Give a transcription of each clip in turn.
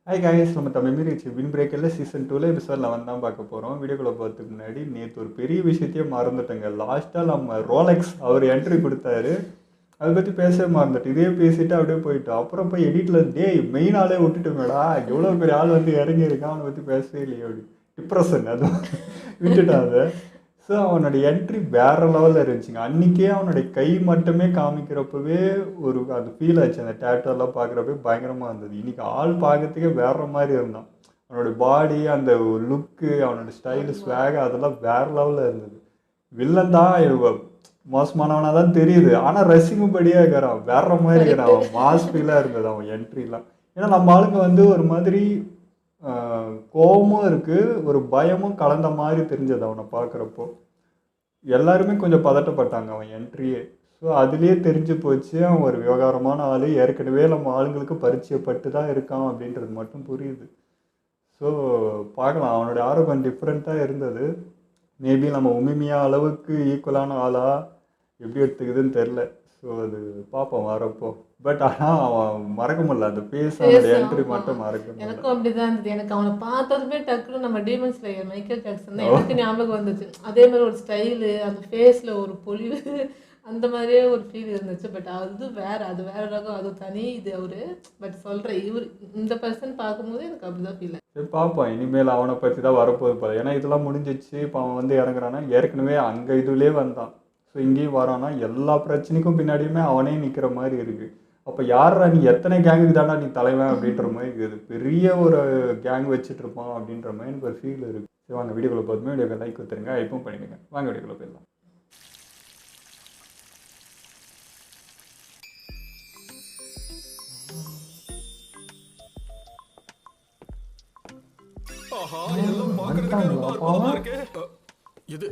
Hi guys, நம்ம Tamil மீறிச்சு win பிரேக்கரில் season 2ல episode 11 தான் பார்க்க போகிறோம். வீடியோக்குள்ளே போகிறதுக்கு முன்னாடி நேற்று ஒரு பெரிய விஷயத்தையே மறந்துட்டேங்க. லாஸ்ட்டாக நம்ம ரோலெக்ஸ் அவர் என்ட்ரி கொடுத்தாரு. அதை பற்றி பேசவே மறந்துட்டு இதே பேசிட்டு அப்படியே போயிட்டோம். அப்புறம் போய் எடிட்டில் டேய் மெயின் ஆளே விட்டுட்டோமேடா, எவ்வளோ பெரிய ஆள் வந்து இறங்கியிருக்கான், அவனை பற்றி பேசவே இல்லையே அப்படி டிப்ரெஷன் அதுவும் விட்டுட்டான் அதை. ஸோ அவனோட என்ட்ரி வேறு லெவலில் இருந்துச்சுங்க. அன்றைக்கே அவனுடைய கை மட்டுமே காமிக்கிறப்பவே ஒரு அது ஃபீல் ஆச்சு. அந்த டேட்டோலாம் பார்க்குறப்பவே பயங்கரமாக இருந்தது. இன்றைக்கி ஆள் பார்க்கறதுக்கே வேறு மாதிரி இருந்தான். அவனோட பாடி, அந்த லுக்கு, அவனோட ஸ்டைலு, ஸ்வேக் அதெல்லாம் வேறு லெவலில் இருந்தது. வில்லன் தான் மோசமானவனாக தான் தெரியுது, ஆனால் ரசிக்கும்படியாக இருக்கிறான். வேற மாதிரி இருக்கிறான். அவன் மாஸ் ஃபீலாக இருந்தது அவன் என்ட்ரிலாம். ஏன்னா நம்ம ஆளுங்க வந்து ஒரு மாதிரி கோபமும் இருக்குது, ஒரு பயமும் கலந்த மாதிரி தெரிஞ்சது அவனை பார்க்குறப்போ. எல்லாருமே கொஞ்சம் பதட்டப்பட்டாங்க அவன் என்ட்ரியே. ஸோ அதுலேயே தெரிஞ்சு போச்சு அவன் ஒரு விவகாரமான ஆள், ஏற்கனவே நம்ம ஆளுங்களுக்கு பரிச்சயப்பட்டு தான் இருக்கான் அப்படின்றது மட்டும் புரியுது. ஸோ பார்க்கலாம், அவனுடைய ஆரோக்கியம் டிஃப்ரெண்ட்டாக இருந்தது. மேபி நம்ம உமிமியா அளவுக்கு ஈக்குவலான ஆளா எப்படி எடுத்துக்குதுன்னு தெரில. ஸோ அது பார்ப்போம் வரப்போ. பட் ஆனால் அவன் மறக்க முடியல, அந்த ஃபேஸ், அவனோட என்ட்ரி மட்டும் மறக்க முடியல. எனக்கும் அப்படிதான் இருந்தது. எனக்கு அவனை பார்த்ததுமே டக்குன்னு நம்ம டீமன் ஸ்லேயர் மைக்கேல் ஜாக்சன் தான் எனக்கு ஞாபகம் வந்துச்சு. அதே மாதிரி ஒரு ஸ்டைலு, அந்த ஃபேஸில் ஒரு பொலிவு, அந்த மாதிரியே ஒரு ஃபீல் இருந்துச்சு. பட் அது வேற ரகம், அது தனி இது அவரு. பட் சொல்கிறேன், இந்த பர்சன் பார்க்கும்போது எனக்கு அப்படிதான் ஃபீல். சரி பார்ப்போம், இனிமேல் அவனை பற்றி தான் வரப்போகுது போல. ஏன்னா இதெல்லாம் முடிஞ்சிச்சு. இப்போ அவன் வந்து இறங்குறான்னா ஏற்கனவே அங்கே இதுலேயே வந்தான். ஸோ இங்கேயும் வரான்னா எல்லா பிரச்சனைக்கும் பின்னாடியுமே அவனே நிற்கிற மாதிரி இருக்குது. அப்போ யாரா நீ, எத்தனை கேங்குக்கு தாண்டா நீ தலைவன் அப்படின்ற மாதிரி இருக்குது. பெரிய ஒரு கேங் வச்சுட்டு இருப்பான் அப்படின்ற மாதிரி எனக்கு ஒரு ஃபீல் இருக்குது. சரி வாங்க வீடியோக்குள்ளே போதுமே, வீடியோக்கு லைக் கொடுத்துருங்க, ஐப்பும் பண்ணிடுங்க. வாங்க வீடியோக்குள்ளே போயிடலாம். இது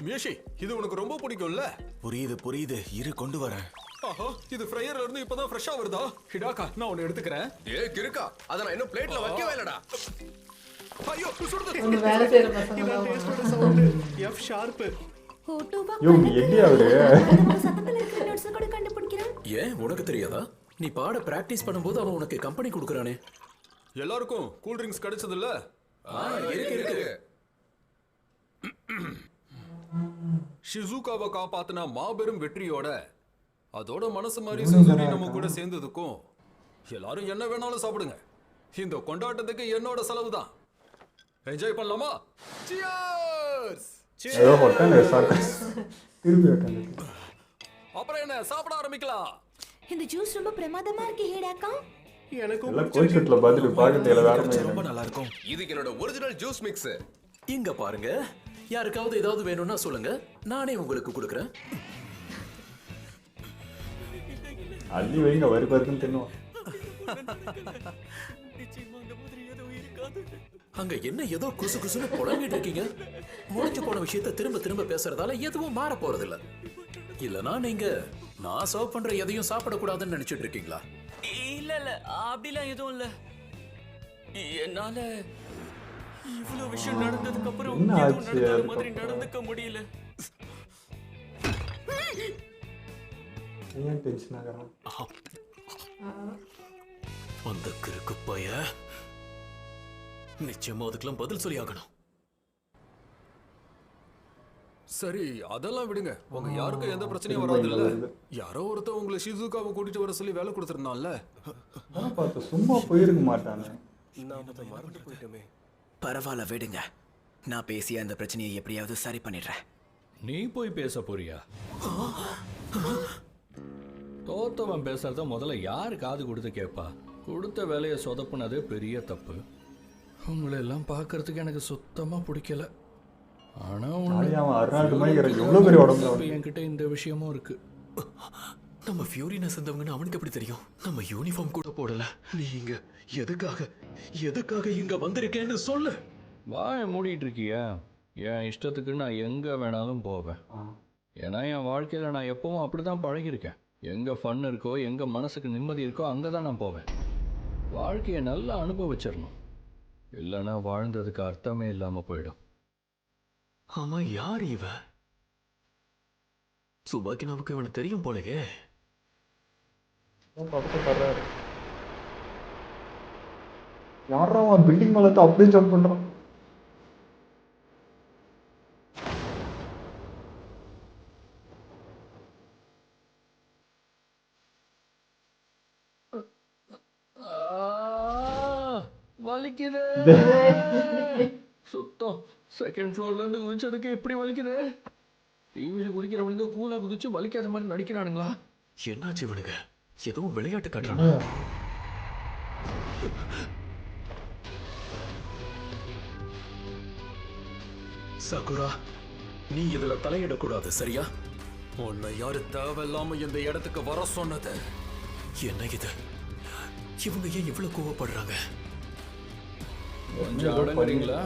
மியஷி, இது உனக்கு ரொம்ப பிடிக்கும்ல? புரியுது இரு கொண்டு வரேன். ஆஹா, இது ஃப்ரையர்ல இருந்து இப்பதான் ஃப்ரெஷ்ஷா வருதா? ஹிடாக்கா, நான் உன்னை எடுத்துக்கிறேன். கிறுக்கா, அத நான் இன்னும் பிளேட்ல வைக்கவே இல்லடா. ஐயோ, சுடுது. ஒன்று வேலை செய்கிற பசங்க தான் டேஸ்டோட சவுண்ட் எஃப் ஷார்ப். எப்படி அவரு ஏன் உனக்கு தெரியாதா? நீ பாட பிராக்டிஸ் பண்ணும்போது அவன் உனக்கு கம்பெனி கொடுக்கறானே. எல்லாருக்கும் கூல் ட்ரிங்க்ஸ் கிடைச்சது இல்ல? இருக்கு. ஷிசுகாவை காப்பாத்தின மாபெரும் வெற்றியோட அதோட மனசு மாதிரி சுசுரி நம்ம கூட சேர்ந்ததுக்கும் எல்லாரும் என்ன வேணாலும் சாப்பிடுங்க. இந்த கொண்டாட்டத்துக்கு என்னோட செலவு தான். என்ஜாய் பண்ணலாமா? சியர்ஸ். அப்புறம் என்ன, சாப்பிட ஆரம்பிக்கலாம். இந்த ஜூஸ் ரொம்ப பிரமாதமா இருக்கு ஹேடாக்கா. எல்லாம் கோல்ஷீட்ல பதில் பாக்கெட்ல வேற மாதிரி ரொம்ப நல்லா இருக்கும். இதுக்கு என்னோட ஒரிஜினல் ஜூஸ் மிக்ஸ். இங்க பாருங்க, யாருக்காவது ஏதாவது வேணும்னா சொல்லுங்க, நானே உங்களுக்கு கொடுக்கறேன். அள்ளி வைங்க, வரி பருக்குன்னு தின்னுவான். அங்க என்ன ஏதோ குசு குசுன்னு புலம்பிட்டு இருக்கீங்க? முடிஞ்சு போன விஷயத்த திரும்ப திரும்ப பேசுறதால எதுவும் மாற போறது இல்ல. இல்லனா நீங்க நான் சர்வ் பண்ற எதையும் சாப்பிடக்கூடாதுன்னு நினைச்சிட்டு இருக்கீங்களா? இல்ல அப்படிலாம் எதுவும் இல்ல. என்னால இவ்வளவு விஷயம் நடந்ததுக்கு அப்புறம் என்ன எதுவும் ஆச்சு நடக்காத மாதிரி நடந்துக்க முடியல. ஏன் டென்ஷன் ஆகறான்? அந்த கிறுக்கு பைய நிச்சயமா அதுக்கெல்லாம் பதில் சொல்லி ஆகணும். சரி, அதெல்லாம் விடுங்க. உங்க யாருக்கும் எந்த பிரச்சனையும் வராது இல்ல? யாரோ ஒருத்தர் உங்களை ஷிசுகாவை கூட்டிட்டு வர சொல்லி வேலை கொடுத்திருந்தான்ல? பார்த்து சும்மா போயிருக்க மாட்டானே. பரவாயில்ல விடுங்க, நான் பேசி அந்த பிரச்சனையை எப்படியாவது சரி பண்ணிடுறேன். நீ போய் பேச போறியா? தோத்தவன் பேசுறத முதல்ல யாரு காது கொடுத்து கேட்பா? கொடுத்த வேலையை சொதப்புனது பெரிய தப்பு. உங்களை எல்லாம் பார்க்கறதுக்கு எனக்கு சுத்தமா பிடிக்கல. ஆனா என்கிட்ட இந்த விஷயமும் இருக்கு. நம்ம ஃபியூரினஸ் இருந்தவங்கன்னு அவனுக்கு எப்படி தெரியும்? நம்ம யூனிஃபார்ம் கூட போடல. நீ இங்க எதுக்காக இங்க வந்திருக்கேன்னு சொல்லு. வாயை மூடிட்டு இருக்கியா? என் இஷ்டத்துக்கு நான் எங்க வேணாலும் போவேன். ஏன்னா என் வாழ்க்கையில நான் எப்பவும் அப்படிதான் பழகிருக்கேன். எங்க ஃபன் இருக்கோ, எங்க மனசுக்கு நிம்மதி இருக்கோ, அங்கதான் நான் போவேன். வாழ்க்கையை நல்லா அனுபவிச்சிடணும், இல்லைன்னா வாழ்ந்ததுக்கு அர்த்தமே இல்லாம போயிடும். ஆமா, யார் இவ? சுபாக்கினாவுக்கு இவனை தெரியும் போலயே. யாரா அவன் பில்டிங் மேலே அப்படியே ஜம்ப் பண்ணுறான். வலிக்குது சுத்தம். செகண்ட் ஃப்ளோர்ல இருந்து குதிச்சதுக்கு எப்படி வலிக்குது? டிவியில் குதிக்கிறவனுங்க கூலா குதிச்சு வலிக்காத மாதிரி நடிக்கிறானுங்களா? என்னாச்சு இவனுங்க? எதுவும் விளையாட்டு காட்டுறானா? சகுரா, நீ இதுல தலையிடக்கூடாது, சரியா? உன்னை யாரு தேவையில்லாம இந்த இடத்துக்கு வர சொன்னது? என்ன இது? இவங்க ஏன் இவ்வளவு கோவப்படுறாங்க? கொஞ்சம் அடங்குறீங்களா?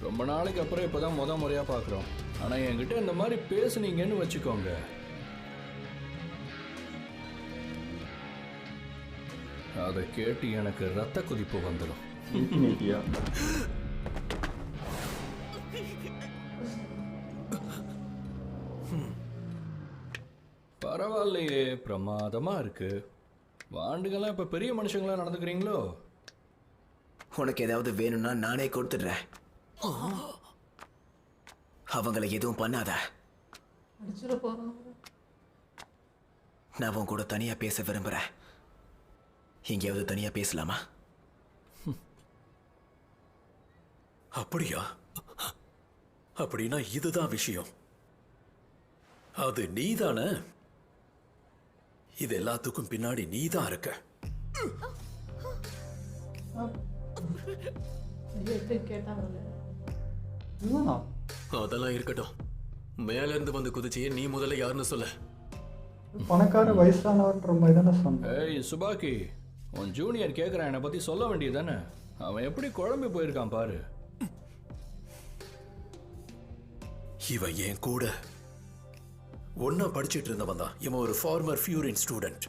ரொம்ப நாளைக்கு அப்புறம் இப்போதான் முறையா பார்க்குறோம். ஆனால் என்கிட்ட இந்த மாதிரி பேசுனீங்கன்னு வச்சுக்கோங்க, அதை கேட்டு எனக்கு ரத்த கொதிப்பு வந்துடும். இன்ஃபினிட்டியா? பரவாயில்லையே, பிரமாதமா இருக்கு. வாண்டுகள்லாம் இப்போ பெரிய மனுஷங்களா நடந்துக்கிறீங்களோ? உனக்கு ஏதாவது வேணும்னா நானே கொடுத்துடுறேன். அவங்களை எதுவும் பண்ணாத. அடிச்சிட போறோம். நான் உன் கூட தனியா பேச விரும்புறேன். எங்கேயாவது தனியா பேசலாமா? அப்படியா? அப்படின்னா இதுதான் விஷயம். அது நீதானே? இது எல்லாத்துக்கும் பின்னாடி நீதான் இருக்க. கேட்டாங்கல்ல. இதுதானா? அதெல்லாம் இருக்கட்டும். மேல இருந்து வந்து குதிச்சியே நீ முதல்ல யாருன்னு சொல்ல. பணக்கார வயசானவன்ற மாதிரி தானே சொன்னேன். ஏய் சுபாக்கி, உன் ஜூனியர் கேட்குறான், என்னை பற்றி சொல்ல வேண்டியது தானே? அவன் எப்படி குழம்பி போயிருக்கான் பாரு. இவன் என் கூட ஒன்னா படிச்சிட்டு இருந்தவன் தான். இவன் ஒரு ஃபார்மர் ஃபியூரின் ஸ்டூடெண்ட்.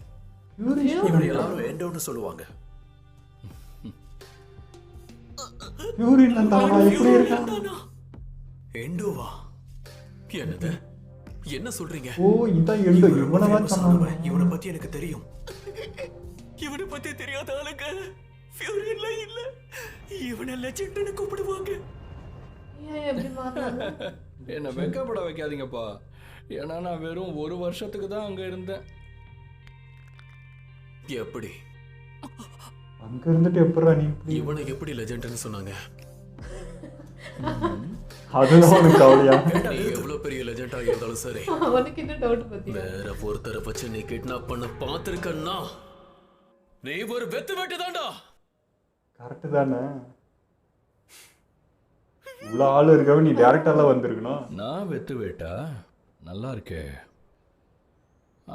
இவனை எல்லாரும் எண்டோன்னு சொல்லுவாங்க. யூரின் அந்த அவன் எப்படி இருக்கான்? எண்டோவா? என்னது? என்ன சொல்றீங்க? ஓ இதான் எண்டு. இவனை தான் சொன்னாங்க. இவனை பத்தி எனக்கு தெரியும். இவனை பத்தி தெரியாத ஆளுங்க ஃபியூரின்ல இல்ல. இவனை லெஜெண்ட்னு கூப்பிடுவாங்க. ஏன் எப்படி மாறினாங்க? என்னை வெக்கப்பட வைக்காதீங்கப்பா. ஏன்னா நான் வெறும் 1 வருஷத்துக்கு தான் அங்கே இருந்தேன். எப்படி? அங்க இருந்துட்டு எப்படா நீ இப்படி? இவனை எப்படி லெஜெண்ட்னு சொன்னாங்க? அதுதான் உனக்கு கவலையா? நீ எவ்வளவு பெரிய லெஜெண்டா இருந்தாலும் சரி, அவனுக்கு என்ன டவுட் பத்தி? வேற ஒருத்தரை வச்சு நீ கிட்னாப் பண்ண பாத்திருக்கன்னா நீ ஒரு வெத்து வெட்டு தாண்டா. கரெக்டு தானே? இவ்வளோ ஆள் இருக்கவன் நீ டேரக்டாலாம் வந்திருக்கணும். நான் வெத்து வேட்டா நல்லா இருக்கே.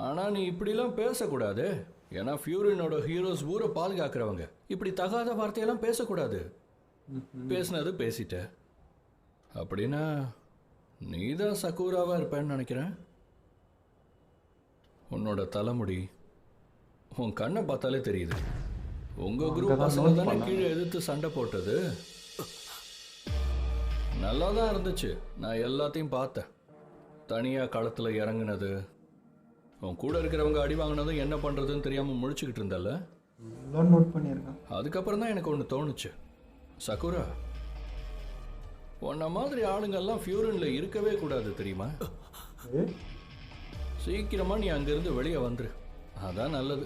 ஆனால் நீ இப்படிலாம் பேசக்கூடாது. ஏன்னா ஃபியூரினோட ஹீரோஸ் ஊரை பாதுகாக்கிறவங்க. இப்படி தகாத வார்த்தையெல்லாம் பேசக்கூடாது. பேசினது பேசிட்ட. அப்படின்னா நீ தான் சக்கூராவாக இருப்பேன்னு நினைக்கிறேன். உன்னோட தலைமுடி, உன் கண்ணை பார்த்தாலே தெரியுது. உங்கள் குரூப் பசங்க தானே கீழே எதிர்த்து சண்டை போட்டது. நல்லா தான் இருந்துச்சு. நான் எல்லாத்தையும் பார்த்தேன். தனியாக களத்தில் இறங்குனது, உன் கூட இருக்கிறவங்க அடி வாங்கினதும் என்ன பண்ணுறதுன்னு தெரியாமல் முழிச்சுக்கிட்டு இருந்தால. எல்லாம் நோட் பண்ணியிருக்கான். அதுக்கப்புறம் தான் எனக்கு ஒன்று தோணுச்சு. சகுரா, உன்ன மாதிரி ஆளுங்கள்லாம் ஃபியூரினில் இருக்கவே கூடாது தெரியுமா? சீக்கிரமாக நீ அங்கேருந்து வெளியே வந்துரு. அதான் நல்லது.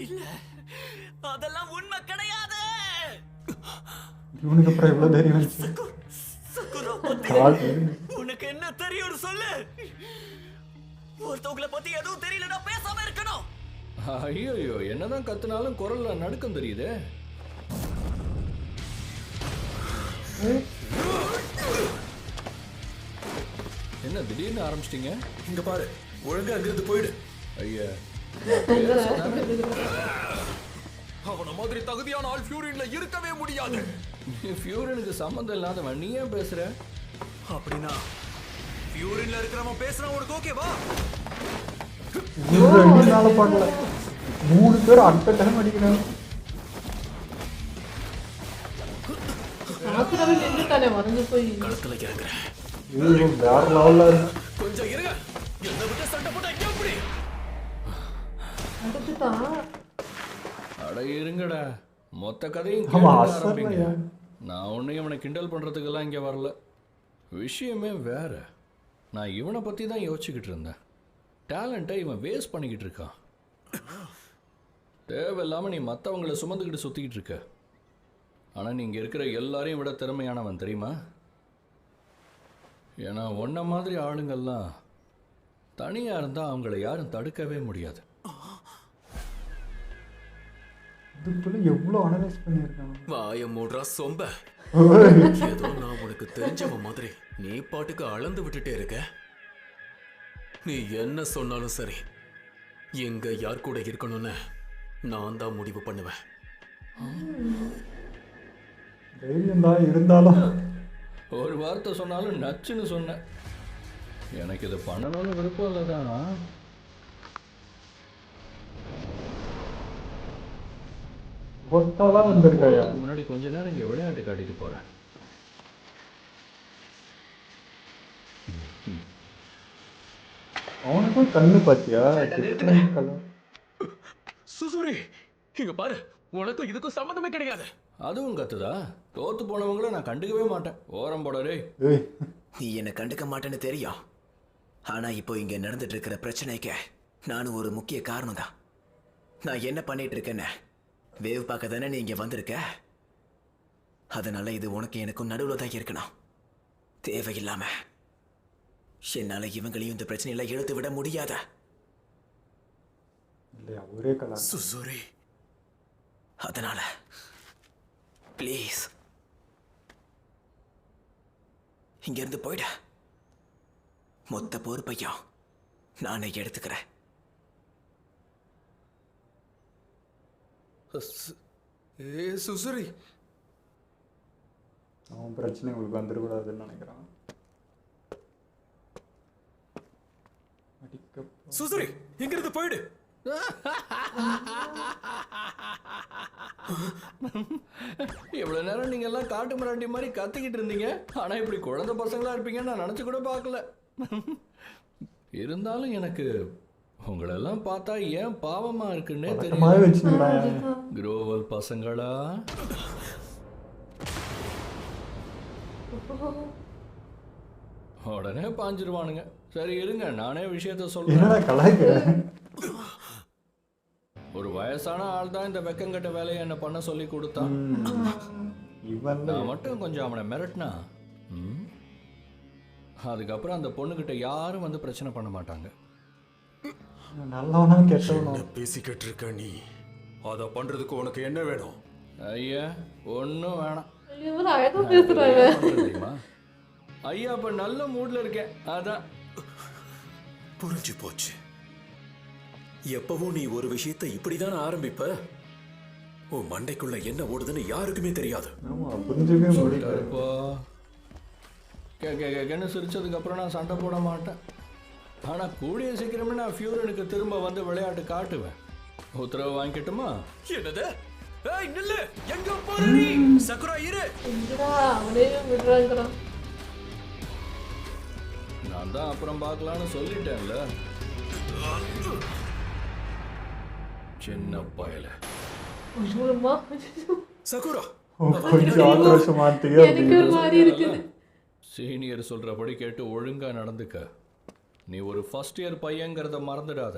இல்ல, அதெல்லாம் உண்மை கிடையாது. இவனுக்கு அப்புறம் எவ்வளோ தைரியம் வந்துச்சு? உனக்கு என்ன தெரியும் சொல்லு. ஒருத்தவங்களை பத்தி எதுவும் தெரியலன்னா பேசாம இருக்கணும். ஐயோ, என்னதான் கத்துனாலும் குரல்ல நடுக்கம் தெரியுது. என்ன திடீர்னு ஆரம்பிச்சிட்டீங்க? இங்க பாரு, ஒழுங்கா அங்கிருந்து போயிடு. ஐயா, அவன மாதிரி தகுதியான ஆள் ஃபியூரின்ல இருக்கவே முடியாது. ஃபியூரினுக்கு சம்மந்தம் இல்லாதவன் நீ ஏன் பேசுற? அப்படின்னா ஃபியூரின்ல இருக்கிறவன் பேசுறான் உனக்கு ஓகேவா? 2 நாள் பண்ணல, 3 பேர் அட்ட டைம் அடிக்கிறாங்க. சாப்பிடாம நின்றுட்டானே மறந்து போய். களத்துல இறங்குறேன். ஐயோ வேற லெவல்ல இருக்கு. கொஞ்சம் இருங்க. என்ன விட்டு சண்டை போட்டா எப்படி? அடுத்துதான் அட இருங்கடா, மொத்த கதையும் ஆமா, கேட்டுட்டு அசர்லையா? ஆரம்பிங்க. நான் ஒன்றும் இவனை கிண்டல் பண்ணுறதுக்கெல்லாம் இங்கே வரல. விஷயமே வேற. நான் இவனை பற்றி தான் யோசிச்சுக்கிட்டு இருந்தேன். டேலண்ட்டை இவன் வேஸ்ட் பண்ணிக்கிட்டு இருக்கான். தேவையில்லாமல் நீ மற்றவங்களை சுமந்துக்கிட்டு சுற்றிக்கிட்டு இருக்க. ஆனால் நீ இங்கே இருக்கிற எல்லாரையும் விட திறமையானவன் தெரியுமா? ஏன்னா உன்ன மாதிரி ஆளுங்கள்லாம் தனியாக இருந்தால் அவங்கள யாரும் தடுக்கவே முடியாது. இதுக்குள்ள எவ்வளோ அனலைஸ் பண்ணியிருக்காங்க. வாய மூடுறா சொம்ப. ஏதோ நான் உனக்கு தெரிஞ்சவன் மாதிரி நீ பாட்டுக்கு அளந்து விட்டுட்டே இருக்க. நீ என்ன சொன்னாலும் சரி, எங்க யார் கூட இருக்கணும்னு நான் தான் முடிவு பண்ணுவேன். தைரியம் தான் இருந்தாலும் ஒரு வார்த்தை சொன்னாலும் நச்சுன்னு சொன்னேன். எனக்கு இதை பண்ணணும்னு விருப்பம் இல்லை தானா? ஒட்டாதான் வந்திருக்காயா. முன்னாடி கொஞ்ச நேரம் இங்கே விளையாட்டு காட்டிட்டு போகிறேன். அவனுக்கும் கண்ணு பாத்தியா? different colour. சுசுரி, இங்க பாரு, உனக்கும் இதுக்கும் சம்மந்தமே கிடையாது. அதுவும் கத்துதா? தோத்து போனவங்கள நான் கண்டுக்கவே மாட்டேன். ஓரம் போடரே. ஏய், நீ என்னை கண்டுக்க மாட்டேன்னு தெரியும். ஆனா இப்போ இங்க நடந்துட்டு இருக்கிற பிரச்சனைக்கு நானும் ஒரு முக்கிய காரணம் தான். நான் என்ன பண்ணிட்டு இருக்கேன்னு வேவ் பார்க்க தானே நீ இங்க வந்திருக்க. அதனால இது உனக்கு எனக்கும் நடுவில் தான் இருக்கணும். தேவையில்லாம என்னால இவங்களையும் இந்த பிரச்சனையில இழுத்து விட முடியாத. இல்லையா ஒரே கலர். சுசுரி, அதனால ப்ளீஸ் இங்கிருந்து போயிட. மொத்த பொறுப்பையும் நானே எடுத்துக்கிறேன். சுசுரி, அவன் பிரச்சனை உங்களுக்கு வந்துடக்கூடாதுன்னு நினைக்கிறான். அடிக்க சுசுரி, இங்கிருந்து போயிடு. இவ்வளவு நேரம் நீங்க எல்லாம் காட்டு மிராண்டி மாதிரி கத்திக்கிட்டு இருந்தீங்க. ஆனா இப்படி குழந்தை பசங்களா இருப்பீங்கன்னு நான் நினைச்சு கூட பார்க்கல. இருந்தாலும் எனக்கு உங்களெல்லாம் பார்த்தா ஏன் பாவமா இருக்குன்னே பதட்டமாவே தெரியும். வச்சுக்கிறான். குரோவல் பசங்களா, உடனே பாஞ்சிருவானுங்க. சரி இருங்க, நானே விஷயத்த சொல்றேன். என்னடா கலாய்க்கிற? ஒரு வயசான ஆள் தான் இந்த வெக்கங்கட்ட வேலையை என்ன பண்ண சொல்லி கொடுத்தான். இவன் நான் மட்டும் கொஞ்சம் அவனை மிரட்டினா அதுக்கப்புறம் அந்த பொண்ணுகிட்ட யாரும் வந்து பிரச்சனை பண்ண மாட்டாங்க. நல்லவனா கெட்டவனா? பேசிக்கிட்டு இருக்க நீ. அத பண்றதுக்கு உனக்கு என்ன வேணும்? ஐயா ஒன்றும் வேணாம். இவரு அழகா பேசுறாங்க. என்ன பண்றது தெரியுமா? ஐயா இப்ப நல்ல மூட்ல இருக்கேன், அதான். புரிஞ்சு போச்சு. எப்பவும் நீ ஒரு விஷயத்தை இப்படிதானே ஆரம்பிப்ப. உன் மண்டைக்குள்ள என்ன ஓடுதுன்னு யாருக்குமே தெரியாது. ஆமா, புரிஞ்சுக்கவே முடியல. இப்போ கேன்னு சிரிச்சதுக்கு அப்புறம் நான் சண்டை போட மாட்டேன். ஆனா கூடிய சீக்கிரமே நான் ஃபியூரனுக்கு திரும்ப வந்து விளையாட்டு காட்டுவேன். உத்தரவு வாங்கிக்கட்டுமா? என்னது? ஏய் நில்லு, எங்க போற நீ? சக்குரா இரு. எங்கடா அவனையும் விடுறாங்கிறான். நான் தான் அப்புறம் பார்க்கலான்னு சொல்லிட்டேன்ல. சின்ன பயல. ஐயோம்மா. சகுரா, கொஞ்சம் ஆக்ரோஷமாட்டியே எனக்கு ஒரு மாதிரி இருக்குது. சீனியர் சொல்றபடி கேட்டு ஒழுங்கா நடந்துக்க. நீ ஒரு ஃபர்ஸ்ட் இயர் பையங்கிறத மறந்துடாத.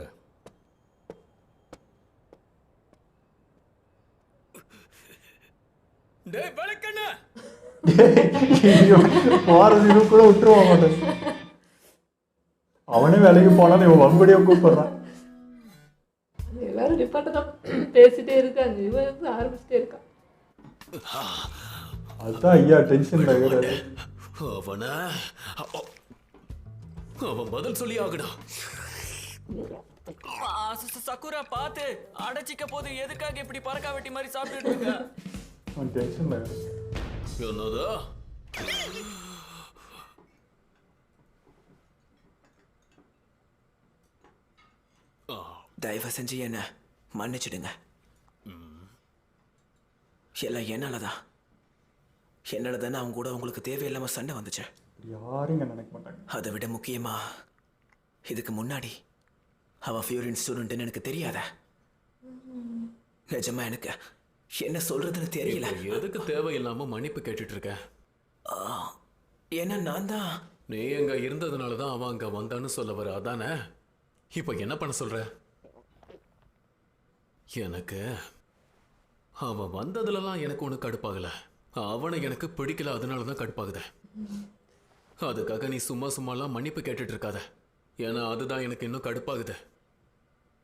டேய் வளக்கண்ணா. போறது கூட விட்டுருவ மாட்டேன். அவனே வேலைக்கு போனாலும் இவன் வம்படியா கூப்பிடுறான். எல்லாரும் டிபார்ட்மெண்ட் பேசிட்டே இருக்காங்க. இவன் வந்து ஆரம்பிச்சுட்டே இருக்கான். அதுதான் ஐயா டென்ஷன் ஆகுறது. அவன் பதில் சொல்லி ஆகணும். சக்குரா பாத்து அடைச்சிக்க போது எதுக்காக இப்படி பறக்கா வெட்டி மாதிரி சாப்பிட்டுட்டு இருக்க? அவன் டென்ஷன் ஆகுது. என்னதா? தயவு செஞ்சு என்ன மன்னிச்சிடுங்க. எல்லாம் என்னாலதான். என்னாலதானே அவங்க கூட உங்களுக்கு தேவையில்லாம சண்டை வந்துச்சு. யாரும் இங்க நினைக்க மாட்டாங்க. அதை விட முக்கியமா இதுக்கு முன்னாடி அவன் ஃபியூரின் ஸ்டூடெண்ட்னு எனக்கு தெரியாத. நிஜமா எனக்கு என்ன சொல்றதுன்னு தெரியல. இப்ப எதுக்கு தேவையில்லாம மன்னிப்பு கேட்டுட்டு இருக்க? ஏன்னா நான் தான் நீ அங்க இருந்ததுனால தான் அவன் அங்க வந்தான்னு சொல்ல வர, அதானே? இப்ப என்ன பண்ண சொல்ற? எனக்கு அவன் வந்ததுலலாம் எனக்கு ஒண்ணு கடுப்பாகல. அவனை எனக்கு பிடிக்கல, அதனால தான் கடுப்பாகுது. அதுக்காக நீ சும்மா சும்மாலாம் மன்னிப்பு கேட்டுட்டு இருக்காத. ஏன்னா அதுதான் எனக்கு இன்னும் கடுப்பாகுது.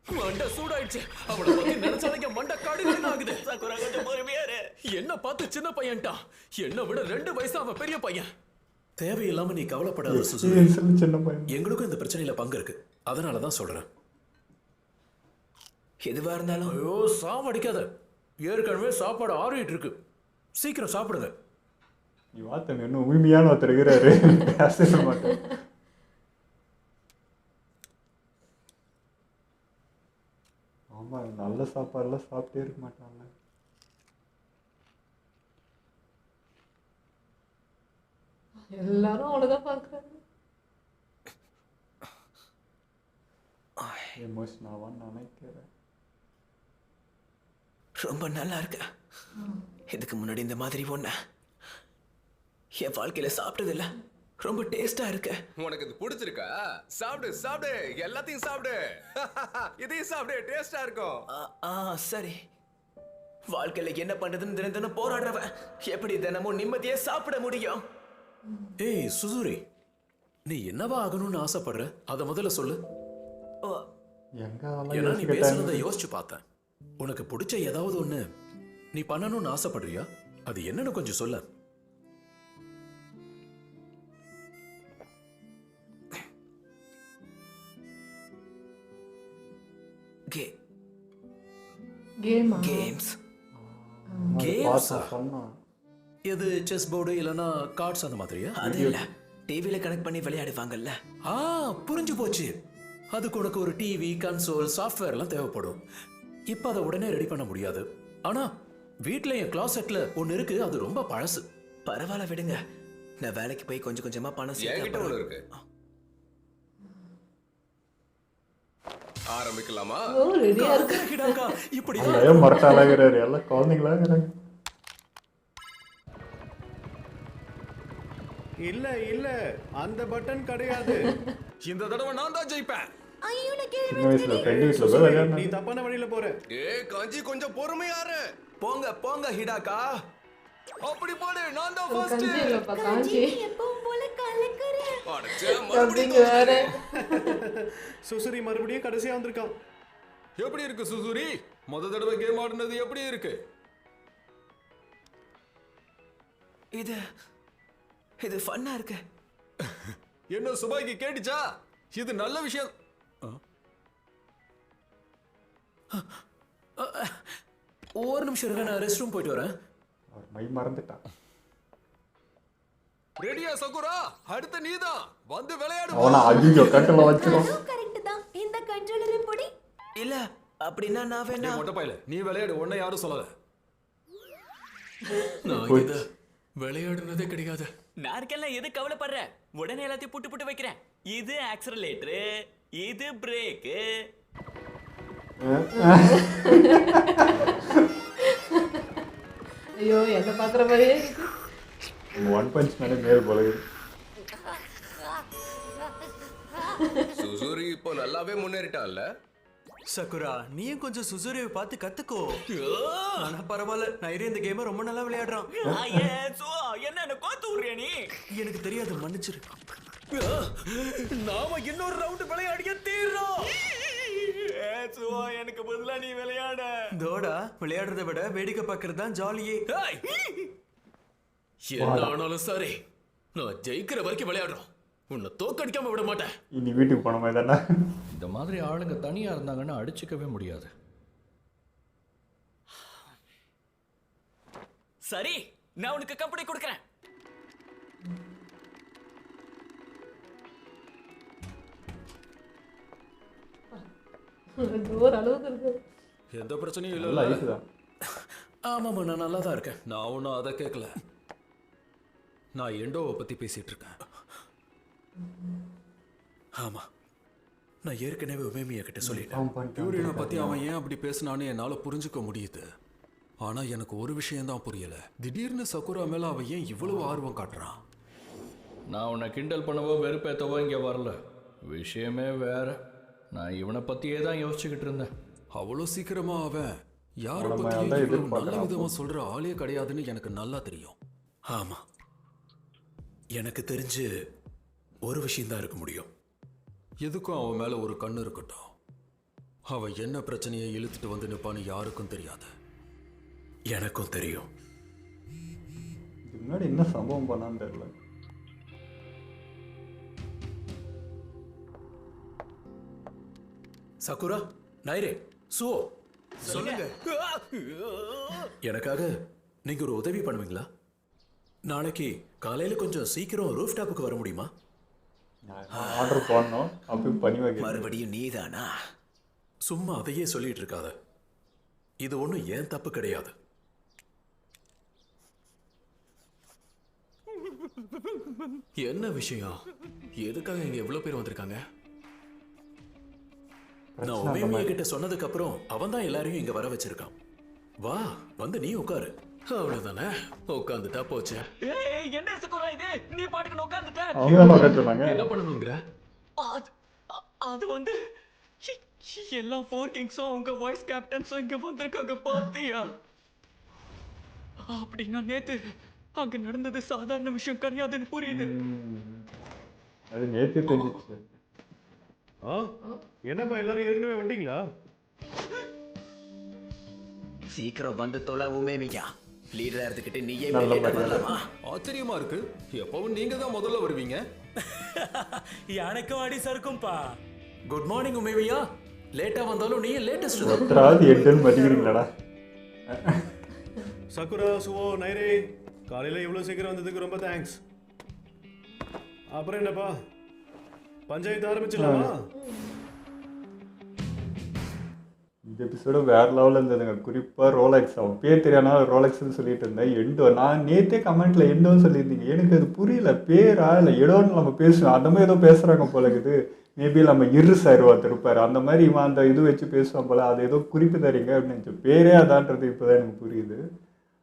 மண்டை சூடாயிடுச்சு. அவனை பத்தி நினைச்சாலே மண்டை கடுகுன்னு ஆகுது. சக்குரா கொஞ்சம் பொறுமையா இரு. என்ன பார்த்து சின்ன பையன்டா, என்ன விட 2 வயசு அவன் பெரிய பையன். தேவையில்லாம நீ கவலைப்படாத சுசு. எக்ஸ்பீரியன்ஸ் சின்ன பையன். எங்களுக்கும் இந்த பிரச்சனையில பங்கு இருக்கு, அதனால தான் சொல்றேன். எதுவா இருந்தாலும் ஐயோ சாவடிக்காத, ஏற்கனவே சாப்பாடு ஆறிட்டு இருக்கு, சீக்கிரம் சாப்பிடுங்க. நீ வார்த்தை இன்னும் உரிமையான ஒருத்தர் இருக்கிறாரு. பேச மாட்டேன். ஆமா, நல்ல சாப்பாடுலாம் சாப்பிட்டே இருக்க மாட்டாங்க. எல்லாரும் அவ்வளோதான் பார்க்குறாங்க. எமோஷனாவான்னு நினைக்கிறேன். ரொம்ப நல்லா இருக்கு. இதுக்கு முன்னாடி இந்த மாதிரி ஒண்ணு என் வாழ்க்கையில சாப்பிட்டதில்ல. ரொம்ப டேஸ்டா இருக்கு. உனக்கு இது பிடிச்சிருக்கா? சாப்பிடு சாப்பிடு, எல்லாத்தையும் சாப்பிடு. இதையும் சாப்பிடு, டேஸ்டா இருக்கும். சரி. வாழ்க்கையில என்ன பண்றதுன்னு தினம் தினம் போராடுறவன் எப்படி தினமும் நிம்மதியா சாப்பிட முடியும்? ஏய் சுசூரி, நீ என்னவா ஆகணும்னு ஆசைப்படுற? அத முதல்ல சொல்லு. எங்க ஏன்னா நீ பேசுறத யோசிச்சு பார்த்தேன். உனக்கு பிடிச்ச ஏதாவது ஒண்ணு நீ பண்ணணும்னு ஆசைப்படுறியா? அது என்னன்னு கொஞ்சம் சொல்ல. கேமா? கேம்ஸ். கேம்ஸா? சொன்னா எது செஸ் போர்டு இல்லனா கார்ட்ஸ் அந்த மாதிரியா? அது இல்ல, டிவில கனெக்ட் பண்ணி விளையாடுவாங்கல்ல. புரிஞ்சு போச்சு. அதுக்கு உனக்கு ஒரு டிவி, கன்சோல், சாஃப்ட்வேர் எல்லாம் தேவைப்படும். இப்ப அதை உடனே ரெடி பண்ண முடியாது. ஆனா வீட்ல என் கிளாசெட்ல ஒன்னு இருக்கு, அது ரொம்ப பழசு. பரவாயில்ல விடுங்க, நான் வேலைக்கு போய் கொஞ்சம் கொஞ்சமா பணம் என்கிட்ட ஒண்ணு இருக்கு. ஆரம்பிக்கலாமா? ஓ, ரெடியா இருக்கு. ஹிடாக்கா, இப்படி பயம் மரட்டாளாகிறாரு. எல்லாம் குழந்தைங்களா இருக்கிறாங்க. இல்ல இல்ல, அந்த பட்டன் கிடையாது. இந்த தடவை நான் தான் ஜெயிப்பேன். ஐயோ நான் சின்ன வயசுல ஃப்ரெண்டு வீட்டில் போய் நீ விளையாடுனாங்க. தப்பான வழியில போற. கஞ்சி கொஞ்சம் பொறுமையாரு. போங்க போங்க ஹிடாக்கா. அப்படி போடு, நான் தான் ஒரு ஃபர்ஸ்ட். கஞ்சி இல்லப்பா, காஞ்சி. எப்பவும் போல கலக்குற. அப்படிங்க வேற. சுசுரி மறுபடியும் கடைசியா வந்திருக்கான். எப்படி இருக்கு சுசூரி? முத தடவை கேம் ஆடுனது எப்படி இருக்கு? இது ஃபன்னா இருக்கு. என்ன சுபாய்க்கு கேட்டுச்சா? இது நல்ல விஷயம். ஒரு நிமிஷம் இருங்க, நான் ரெஸ்ட் ரூம் போயிட்டு வரேன். அவர் மை மறந்துட்டான். ரெடியா சகுரா? அடுத்த நீதான் வந்து விளையாடு. அவனா அதிக கட்டில வச்சிரும். கரெக்ட் தான். இந்த கண்ட்ரோலரை பொடி. இல்ல அப்படின்னா நான் வேணா. மொட்டை பையல, நீ விளையாடு, உன்னை யாரும் சொல்லல. நான் இத விளையாடுனதே கிடையாது. நான் இருக்கெல்லாம் எது கவலைப்படுற? உடனே எல்லாத்தையும் புட்டு புட்டு வைக்கிறேன். இது ஆக்சலரேட்டரு, இது பிரேக்கு. ஐயோ, என்ன பாக்குற மாதிரியே இருக்கு. ஒன் பஞ்ச் மேலே மேல் போலகுது. சுசூரி இப்போ நல்லாவே முன்னேறிட்டான்ல. சக்குரா, நீயும் கொஞ்சம் சுசுரியை பார்த்து கத்துக்கோ. ஆனா பரவாயில்ல, நான் இந்த கேமை ரொம்ப நல்லா விளையாடுறான். என்ன கோத்து விடுறியா நீ? எனக்கு தெரியாது, மன்னிச்சிரு. நாம இன்னொரு ரவுண்ட் விளையாடிய தீர்றோம். எனக்கு பதிலா நீ விளையாட. தோடா, விளையாடுறதை விட வேடிக்கை பார்க்கறது தான் ஜாலியே. என்ன ஆனாலும் சரி, நான் ஜெயிக்கிற வரைக்கும் விளையாடுறோம். உன்னை தோக்கடிக்காம விட மாட்டேன். இனி வீட்டுக்கு போன மாதிரி தானே. இந்த மாதிரி ஆளுங்க தனியாக இருந்தாங்கன்னா அடிச்சுக்கவே முடியாது. சரி, நான் உனக்கு கம்பெனி கொடுக்கறேன். ஒரு அளவுக்கு இருக்கு. எந்த பிரச்சனையும் நல்லா இல்ல. ஐஸ் தான். ஆமாமா, நான் நல்லா தான் இருக்கேன். நான் ஒன்னும் அதை கேட்கல. நான் எண்டோவை பத்தி பேசிட்டு இருக்கேன். ஆமா, நான் ஏற்கனவே உமேமியா கிட்ட சொல்லிட்டேன். அவன் பண்ணிட்டான். பியூரினை பத்தி அவன் ஏன் அப்படி பேசினான்னு என்னால புரிஞ்சுக்க முடியுது. ஆனா எனக்கு ஒரு விஷயம் தான் புரியல. திடீர்னு சகுரா மேல அவன் ஏன் இவ்வளவு ஆர்வம் காட்டுறான்? நான் உன்னை கிண்டல் பண்ணவோ வெறுப்பேற்றவோ இங்கே வரல. விஷயமே வேற. நான் இவனை பற்றியே தான் யோசிச்சுக்கிட்டு இருந்தேன். அவ்வளோ சீக்கிரமா அவன் யாரை நம்ம பத்தி அதான் இவ்வளவு நல்ல எதிர்பார்க்கறான். விதமா சொல்ற ஆளே கிடையாதுன்னு எனக்கு நல்லா தெரியும். ஆமா, எனக்கு தெரிஞ்சு ஒரு விஷயம்தான் இருக்க முடியும். எதுக்கும் அவன் மேல ஒரு கண்ணு இருக்கட்டும். அவன் என்ன பிரச்சனையை இழுத்துட்டு வந்து நிப்பான்னு யாருக்கும் தெரியாது. எனக்கும் தெரியும். இதுக்கு முன்னாடி என்ன சம்பவம் பண்ணான்னு தெரியல. சகுரா, நைரே, சுவோ, சொல்லுங்க. எனக்காக நீங்க ஒரு உதவி பண்ணுவீங்களா? நாளைக்கு காலையில கொஞ்சம் சீக்கிரம் ரூஃப் டாப்புக்கு வர முடியுமா? ஆர்டர் பண்ணோம் அப்படி பண்ணி வைக்க. மறுபடியும் நீதானா? சும்மா அதையே சொல்லிட்டு இருக்காத. இது ஒண்ணும் ஏன் தப்பு கிடையாது. என்ன விஷயம்? எதுக்காக இங்க எவ்வளவு பேர் வந்திருக்காங்க? நான் உமேமியா கிட்ட சொன்னதுக்கு அப்புறம் அவன் தான் எல்லாரையும் இங்க வர வச்சிருக்கான். வா, வந்து நீ உட்காரு. அவ்வளவுதானே, உட்காந்துட்டா போச்சு. ஏய், என்ன சகுரா இது? நீ பாட்டுக்கு உட்கார்ந்துட்ட. அவங்க தான் உட்கார சொன்னாங்க. என்ன பண்ணணுங்கிற? அது வந்து எல்லா 4 கிங்ஸும் உங்க வாய்ஸ் கேப்டன்ஸும் இங்க வந்திருக்காங்க பாத்தியா? அப்படின்னா நேத்து அங்க நடந்தது சாதாரண விஷயம் கிடையாதுன்னு புரியுது. அது நேற்று தெரிஞ்சிச்சு. என்னப்பா எல்லாரும் ஏற்கனவே வந்துட்டீங்களா? சீக்கிரம் வந்து தொலை உமேமியா. லீடரா இருந்துக்கிட்டு நீயே நல்ல வெளியில மரியாதை. வரலாமா? ஆச்சரியமா இருக்கு. எப்பவும் நீங்க தான் முதல்ல வருவீங்க. எனக்கும் அடி சறுக்கும்பா. Good morning உமேமியா. லேட்டா வந்தாலும் நீ லேட்டஸ்ட் தான். ஒருத்தராவது எட்டுன்னு மதிக்கிறீங்களாடா? சகுரா, சுவோ, நைரே, காலையில் இவ்வளோ சீக்கிரம் வந்ததுக்கு ரொம்ப தேங்க்ஸ். அப்புறம் என்னப்பா, பஞ்சாயத்து ஆரம்பிச்சிடலாமா? இந்த எபிசோடு வேற லெவலில் இருந்ததுங்க. குறிப்பாக ரோலெக்ஸ், அவன் பேர் தெரியாதனால ரோலெக்ஸ்ன்னு சொல்லிட்டு இருந்தேன். எண்டோ, நான் நேற்றே கமெண்ட்ல எண்டோன்னு சொல்லியிருந்தீங்க. எனக்கு அது புரியல. பேரா இல்லை எடோன்னு நம்ம பேசுவோம். அந்த மாதிரி ஏதோ பேசுகிறாங்க போல இருக்குது. மேபி நம்ம இரு சார் ஒருத்தர் இருப்பார், அந்த மாதிரி இவன் அந்த இது வச்சு பேசுவான் போல. அது ஏதோ குறிப்பு தரீங்க அப்படின்னு நினச்சேன். பேரே அதான்றது இப்போ தான் எனக்கு புரியுது.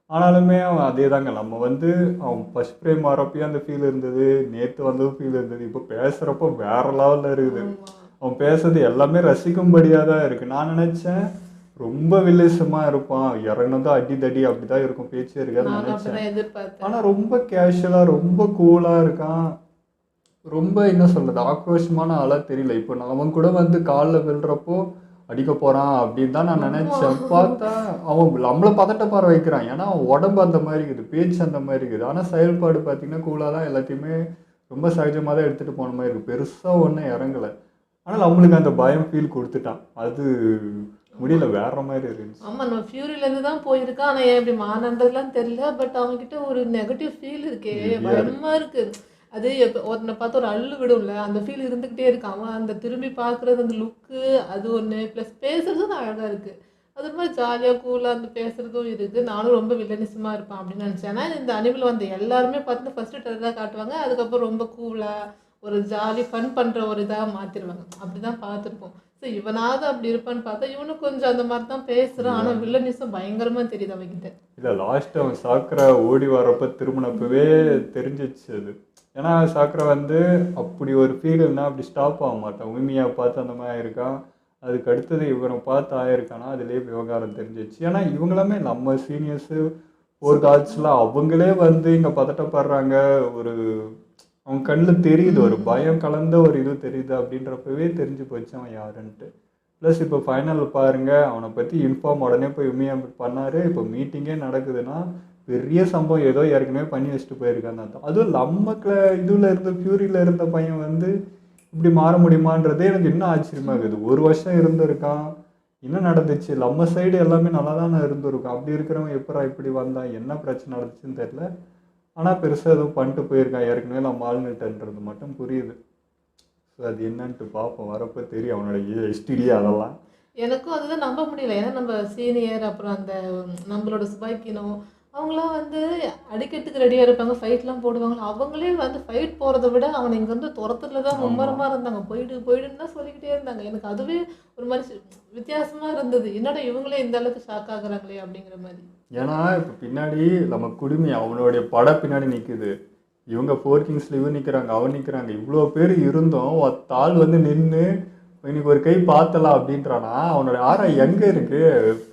ஆனாலுமே அவன் அதே தாங்க. நம்ம வந்து அவன் ஃபர்ஸ்ட் ப்ரைம் வரப்பயே அந்த ஃபீல் இருந்தது, நேற்று வந்ததும் ஃபீல் இருந்தது. இப்போ பேசுகிறப்போ வேற லெவலில் இருக்குது. அவன் பேசுறது எல்லாமே ரசிக்கும்படியாக தான் இருக்குது. நான் நினச்சேன் ரொம்ப வில்லேசமாக இருப்பான், இறங்கினதும் அடி தடி அப்படி தான் இருக்கும், பேச்சே இருக்காது நான் நினச்சேன். அப்படிதான் எதிர்பார்த்தேன். ஆனால் ரொம்ப கேஷுவலாக ரொம்ப கூலாக இருக்கான். ரொம்ப என்ன சொல்கிறது, ஆக்ரோஷமான ஆளாக தெரியல. இப்போ அவன் கூட வந்து காலில் விழுறப்போ அடிக்க போகிறான் அப்படின்னு தான் நான் நினச்சேன். பார்த்தா அவன் நம்மளை பதட்டப்பார வைக்கிறான். ஏன்னா அவன் உடம்பு அந்த மாதிரி இருக்குது, பேச்சு அந்த மாதிரி இருக்குது. ஆனால் செயல்பாடு பார்த்தீங்கன்னா கூலாக தான் எல்லாத்தையுமே ரொம்ப சகஜமாக தான் எடுத்துகிட்டு போன மாதிரி இருக்குது. பெருசாக ஒன்றும் இறங்கலை. ஆனால் நம்மளுக்கு அந்த பயம் ஃபீல் கொடுத்துட்டான். அது முடியல, வேற மாதிரி இருந்துச்சு. ஆமா, நம்ம ஃபியூரிலேருந்து தான் போயிருக்கான். ஆனால் ஏன் இப்படி மானன்றதுலாம் தெரியல. பட் அவன்கிட்ட ஒரு நெகட்டிவ் ஃபீல் இருக்கே, பயமா இருக்கு. அது ஒருத்தனை பார்த்து ஒரு அள்ளு விடும்ல, அந்த ஃபீல் இருந்துக்கிட்டே இருக்கு. அவன் அந்த திரும்பி பார்க்குறது, அந்த லுக்கு, அது ஒன்று. ப்ளஸ் பேசுறதும் அழகாக இருக்குது. அது மாதிரி ஜாலியாக கூலாக அந்த பேசுறதும் இருக்குது. நானும் ரொம்ப வில்லனிசமாக இருப்பான் அப்படின்னு நினச்சேன். ஏன்னா இந்த அனிமல் வந்து எல்லாருமே பார்த்து ஃபஸ்ட்டு டெரராக காட்டுவாங்க, அதுக்கப்புறம் ரொம்ப கூலாக ஒரு ஜாலி ஃபன் பண்ணுற ஒரு இதாக மாற்றிடுவாங்க. அப்படி தான் பார்த்துருப்போம். ஸோ இவனாவது அப்படி இருப்பான்னு பார்த்தா இவனும் கொஞ்சம் அந்த மாதிரி தான் பேசுகிறான். ஆனால் வில்லனிசம் பயங்கரமாக தெரியுது அவன்கிட்ட. இல்லை, லாஸ்ட் அவன் சாக்கரா ஓடி வரப்போ திரும்பினப்பவே தெரிஞ்சிச்சு அது. ஏன்னா சாக்கரா வந்து அப்படி ஒரு ஃபீல்னா அப்படி ஸ்டாப் ஆக மாட்டான். உண்மையாக பார்த்து அந்த மாதிரி ஆயிருக்கான். அதுக்கு அடுத்தது இவனை பார்த்து ஆயிருக்கானா, அதுலேயே விவகாரம் தெரிஞ்சிச்சு. ஏன்னா இவங்களாமே நம்ம சீனியர்ஸு ஒரு காட்ஸ்லாம் அவங்களே வந்து இங்கே பதட்டப்படுறாங்க. ஒரு அவன் கண்ணில் தெரியுது, ஒரு பயம் கலந்த ஒரு இது தெரியுது. அப்படின்றப்பவே தெரிஞ்சு போச்சு அவன் யாருன்ட்டு. ப்ளஸ் இப்போ ஃபைனல் பாருங்கள், அவனை பற்றி இன்ஃபார்ம் உடனே போய் உண்மையாக பண்ணார். இப்போ மீட்டிங்கே நடக்குதுன்னா பெரிய சம்பவம் ஏதோ ஏற்கனவே பண்ணி வச்சுட்டு போயிருக்கான்னு அர்த்தம். அதுவும் நமக்கு இதில் இருந்த ஃபியூரியில் இருந்த பையன் வந்து இப்படி மாற முடியுமான்றதே எனக்கு இன்னும் ஆச்சரியமாக இருக்குது. ஒரு வருஷம் இருந்திருக்கான், என்ன நடந்துச்சு, நம்ம சைடு எல்லாமே நல்லா தானே இருந்திருக்கும். அப்படி இருக்கிறவன் எப்படா இப்படி வந்தான், என்ன பிரச்சனை நடந்துச்சுன்னு தெரில. ஆனால் பெருசாக எதுவும் பண்ணிட்டு போயிருக்கான், ஏற்கனவே நம்ம ஆளுநர்ன்றது மட்டும் புரியுது. ஸோ அது என்னன்ட்டு பார்ப்போம், வரப்போ தெரியும் அவனோட எஸ்டிடி அதெல்லாம். எனக்கும் அதுதான் நம்ப முடியல. ஏன்னா நம்ம சீனியர், அப்புறம் அந்த நம்மளோட சுபாய்க்கினோ அவங்களாம் வந்து அடிக்கிறதுக்கு ரெடியாக இருப்பாங்க, ஃபைட்லாம் போடுவாங்க. அவங்களே வந்து ஃபைட் போகிறத விட அவனை இங்கே வந்து துரத்துறதுல தான் மும்மரமாக இருந்தாங்க. போயிடுன்னு தான் சொல்லிக்கிட்டே இருந்தாங்க. எனக்கு அதுவே ஒரு மாதிரி வித்தியாசமாக இருந்தது. என்னடா இவங்களே இந்த அளவுக்கு ஷாக் ஆகுறாங்களே அப்படிங்கிற மாதிரி. ஏன்னா இப்போ பின்னாடி நம்ம குடுமி அவனுடைய பட பின்னாடி நிற்குது, இவங்க 4 கிங்ஸ்ல இவன் நிற்கிறாங்க, அவன் நிற்கிறாங்க, இவ்வளோ பேர் இருந்தோம் ஒத்த ஆள் வந்து நின்று இன்னைக்கு ஒரு கை பார்த்தலாம் அப்படின்றானா, அவனோட ஆறா எங்க இருக்கு?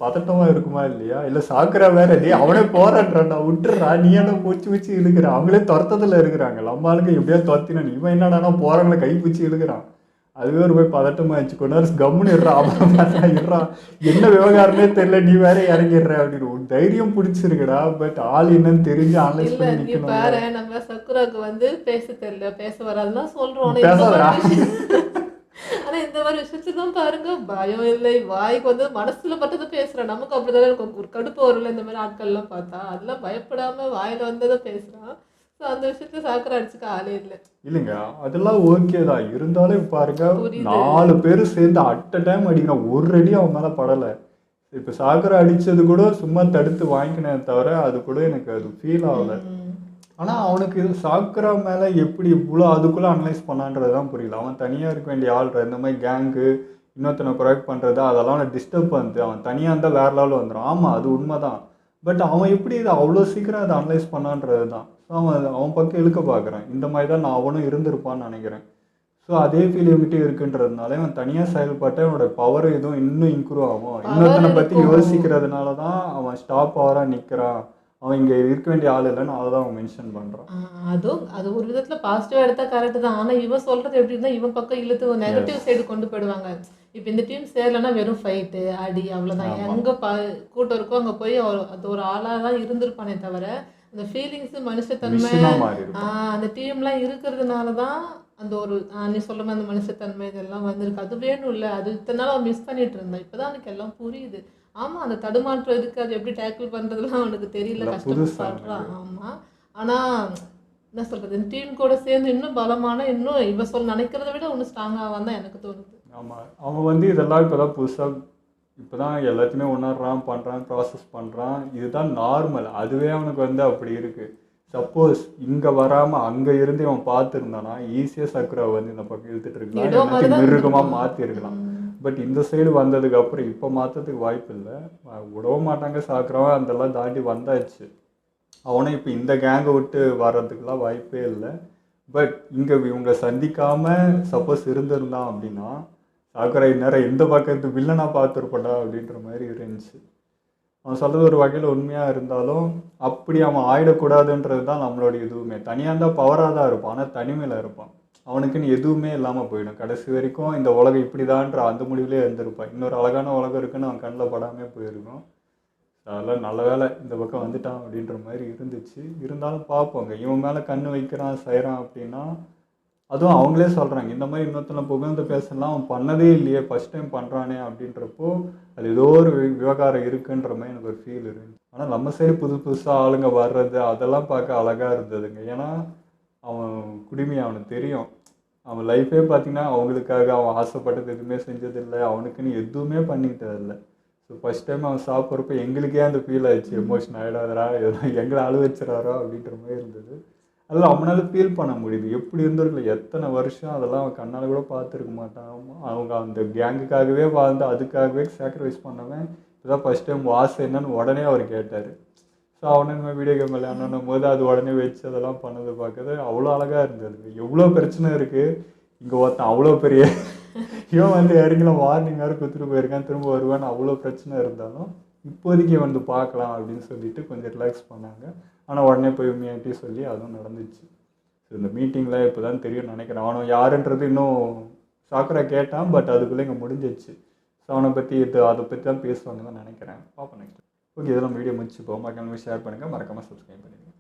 பதட்டமா இருக்குமா இல்லையா? இல்ல சாக்குறா வேற நீ அவனே போறான்றான்டா, விட்டுறா நீ என்ன பூச்சி இழுக்கிற, அவங்களே துரத்ததுல இருக்கிறாங்க, நம்ம ஆளுங்க எப்படியா துரத்தினா இவன் என்னடானா போறவங்களை கை பூச்சி இழுக்கிறான். அதுவே ஒரு போய் பதட்டமாயிடுச்சு. கொஞ்ச நேரம் கம்முன்னு இடுறா, அப்புறம் பார்த்தா இடுறா என்ன விவகாரமே தெரியல, நீ வேற இறங்கிடுற அப்படின்னு. ஒரு தைரியம் பிடிச்சிருக்குடா, பட் ஆள் என்னன்னு தெரிஞ்சு ஆன்லைன் இல்ல பண்ணி நீ நிக்கணும். பாரு, நம்ம சக்குராக்கு வந்து பேச தெரியல, பேச வராதுன்னா சொல்றோம். ஆனா பேசாதடா. ஆனா இந்த மாதிரி விஷயத்துலாம் பாருங்க, பயம் இல்லை, வாய்க்கு வந்து மனசுல பட்டதை பேசுறான். நமக்கு அப்படிதான் இருக்கும், ஒரு கடுப்பு வரும்ல இந்த மாதிரி ஆட்கள்லாம் பார்த்தா, அதெல்லாம் பயப்படாம வாயில வந்ததை பேசுறான். ஸோ அந்த விஷயத்துல சாக்கரை அடிச்சுக்க ஆளே இல்லை. இல்லைங்க, அதெல்லாம் ஓகே தான். இருந்தாலும் இப்ப பாருங்க, புரியுது. 4 பேர் சேர்ந்து அட் அ டைம் அடிக்கிறான், ஒரு அடி அவன் மேல படலை. இப்போ சாக்கரை அடிச்சது கூட சும்மா தடுத்து வாங்கிக்கினேன் தவிர அது கூட எனக்கு அது ஃபீல் ஆகலை. ஆனால் அவனுக்கு இது சாக்கரா மேலே எப்படி இவ்வளோ அதுக்குள்ளே அனலைஸ் பண்ணான்றது தான் புரியல. அவன் தனியாக இருக்க வேண்டிய ஆள்ற இந்த மாதிரி கேங்கு இன்னொருத்தனை ப்ரொவைட் பண்ணுறது அதெல்லாம் அவனை டிஸ்டர்ப் பண்ணுது. அவன் தனியாக இருந்தால் வேறு லெவலில் வந்துடும். ஆமாம், அது உண்மை தான். பட் அவன் எப்படி இதை அவ்வளோ சீக்கிரம் அதை அனலைஸ் பண்ணான்றது தான். ஸோ அவன் பக்கம் இழுக்க பார்க்குறான். இந்த மாதிரி தான் நான் அவனும் இருந்திருப்பான்னு நினைக்கிறேன். ஸோ அதே ஃபீல் இவங்கிட்டே இருக்குன்றதுனால அவன் தனியாக செயல்பட்டு அவனோட பவர் எதுவும் இன்னும் இம்ப்ரூவ் ஆகும். இன்னொருத்தனை பற்றி யோசிக்கிறதுனால தான் அவன் ஸ்டாப் ஆவராக நிற்கிறான். அவன் இங்கே இருக்க வேண்டிய ஆள் இல்லைன்னு அதை தான் அவன் மென்ஷன் பண்ணுறான். அதுவும் அது ஒரு விதத்தில் பாசிட்டிவாக எடுத்தால் கரெக்டு தான். ஆனால் இவன் சொல்கிறது எப்படி இருந்தால் இவன் பக்கம் இழுத்து ஒரு நெகட்டிவ் சைடு கொண்டு போயிடுவாங்க. இப்போ இந்த டீம் சேரலைன்னா வெறும் ஃபைட்டு அடி அவ்வளோதான். எங்கே கூட்டம் இருக்கோ அங்கே போய் அது ஒரு ஆளாக தான் இருந்திருப்பானே தவிர அந்த ஃபீலிங்ஸு மனுஷத்தன்மை அந்த டீம்லாம் இருக்கிறதுனால தான் அந்த ஒரு நீ சொல்ல மாதிரி அந்த மனுஷத்தன்மை இதெல்லாம் வந்திருக்கு. அது வேணும் இல்லை, அது இத்தனை நாள் அவன் மிஸ் பண்ணிட்டு இருந்தான். இப்போ தான் எனக்கு எல்லாம் புரியுது. ஆமாம், அந்த தடுமாற்றம் இருக்குது, அது எப்படி டேக்கிள் பண்ணுறதுலாம் அவனுக்கு தெரியல, கஷ்டப்படுறான். ஆமாம், ஆனால் என்ன சொல்கிறது, இந்த டீம் கூட சேர்ந்து இன்னும் பலமான இன்னும் இவ நினைக்கிறத விட ஒன்றும் ஸ்ட்ராங்காக தான் எனக்கு தோணுது. ஆமாம், அவன் வந்து இதெல்லாம் இப்போ தான் புதுசாக இப்போ தான் எல்லாத்தையுமே உணர்றான், பண்ணுறான், ப்ராசஸ் பண்ணுறான். இதுதான் நார்மல். அதுவே அவனுக்கு வந்து அப்படி இருக்குது. சப்போஸ் இங்கே வராமல் அங்கே இருந்து அவன் பார்த்துருந்தானா ஈஸியாக சக்கரை வந்து இந்த பக்கம் இழுத்துட்டு இருக்கலாம், மிருகமாக மாற்றிருக்கலாம். பட் இந்த சைடு வந்ததுக்கு அப்புறம் இப்போ மாற்றத்துக்கு வாய்ப்பு இல்லை. விடவே மாட்டாங்க சாக்குறவன், அதெல்லாம் தாண்டி வந்தாச்சு. அவனை இப்போ இந்த கேங்கை விட்டு வர்றதுக்கெலாம் வாய்ப்பே இல்லை. பட் இங்கே இவங்க சந்திக்காமல் சப்போஸ் இருந்திருந்தான் அப்படின்னா சாக்குரை நேரம் எந்த பக்கத்து வில்லனா பார்த்துருப்படா அப்படின்ற மாதிரி இருந்துச்சு. அவன் சொல்கிறது ஒரு வகையில் உண்மையாக இருந்தாலும் அப்படி அவன் ஆயிடக்கூடாதுன்றது தான் நம்மளோட எதுவுமே. தனியாக இருந்தால் பவராக தான் இருப்பான், ஆனால் தனிமையில் இருப்பான். அவனுக்குன்னு எதுவுமே இல்லாமல் போயிடும். கடைசி வரைக்கும் இந்த உலகம் இப்படி தான்ற அந்த முடிவுலேயே இருந்திருப்பான். இன்னொரு அழகான உலகம் இருக்குன்னு அவன் கண்ணில் படாமே போயிருக்கும். அதெல்லாம் நல்ல வேலை இந்த பக்கம் வந்துட்டான் அப்படின்ற மாதிரி இருந்துச்சு. இருந்தாலும் பார்ப்போங்க, இவன் மேலே கண் வைக்கிறான் செய்கிறான் அப்படின்னா அதுவும் அவங்களே சொல்கிறாங்க. இந்த மாதிரி இன்னொருத்தனை புகழ்ந்து பேசலாம் அவன் பண்ணதே இல்லையே, ஃபஸ்ட் டைம் பண்ணுறானே அப்படின்றப்போ அது ஏதோ ஒரு விவகாரம் இருக்குன்ற மாதிரி எனக்கு ஒரு ஃபீல் இருந்துச்சு. ஆனால் நம்ம சைடு புதுசாக ஆளுங்க வர்றது அதெல்லாம் பார்க்க அழகாக இருந்ததுங்க. ஏன்னா அவன் குடிமை அவனுக்கு தெரியும். அவன் லைஃபே பார்த்தீங்கன்னா அவங்களுக்காக அவன் ஆசைப்பட்டது எதுவுமே செஞ்சதில்லை, அவனுக்குன்னு எதுவுமே பண்ணிக்கிட்டதில்லை. ஸோ ஃபஸ்ட் டைம் அவன் சாப்பிட்றப்ப எங்களுக்கே அந்த ஃபீல் ஆயிடுச்சு, எமோஷன் ஆகிடாதரா எதனா எங்களை அழு வச்சுறாரோ அப்படின்ற மாதிரி இருந்தது. அதெல்லாம் அவனால ஃபீல் பண்ண முடியுது. எப்படி இருந்திருக்கல, எத்தனை வருஷம் அதெல்லாம் அவன் கண்ணால் கூட பார்த்துருக்க மாட்டான். அவங்க அந்த கேங்குக்காகவே வாழ்ந்து அதுக்காகவே சாக்ரிஃபைஸ் பண்ணவன் இதுதான் ஃபஸ்ட் டைம் வாசை என்னன்னு உடனே அவர் கேட்டார். ஸோ அவனை இந்த வீடியோ கேம் விளையாடணும் போது அது உடனே வச்சு அதெல்லாம் பண்ணது பார்க்குறது அவ்வளோ அழகாக இருந்தது. எவ்வளோ பிரச்சனை இருக்குது இங்கே ஒருத்தன் அவ்வளோ பெரிய இவன் வந்து இறங்கலாம் வார்னிங் வேறு கொடுத்துட்டு போயிருக்கான், திரும்ப வருவான்னு அவ்வளோ பிரச்சனை இருந்தாலும் இப்போதைக்கு வந்து பார்க்கலாம் அப்படின்னு சொல்லிட்டு கொஞ்சம் ரிலாக்ஸ் பண்ணாங்க. ஆனால் உடனே போய் உண்மையாட்டி சொல்லி அதுவும் நடந்துச்சு. ஸோ இந்த மீட்டிங்கில் இப்போ தான் தெரியும் நினைக்கிறேன். அவனை யாருன்றது இன்னும் சாக்கரை கேட்டான், பட் அதுக்குள்ளே இங்கே முடிஞ்சிச்சு. ஸோ அவனை பற்றி அதை பற்றி தான் பேசுவாங்க தான் நினைக்கிறேன். பார்ப்போம் நெக்ஸ்ட். ஓகே, இதெல்லாம் வீடியோ முடிச்சுப்போம். மறக்காம ஷேர் பண்ணுங்கள், மறக்காமல் சப்ஸ்கிரைப் பண்ணிடுங்க.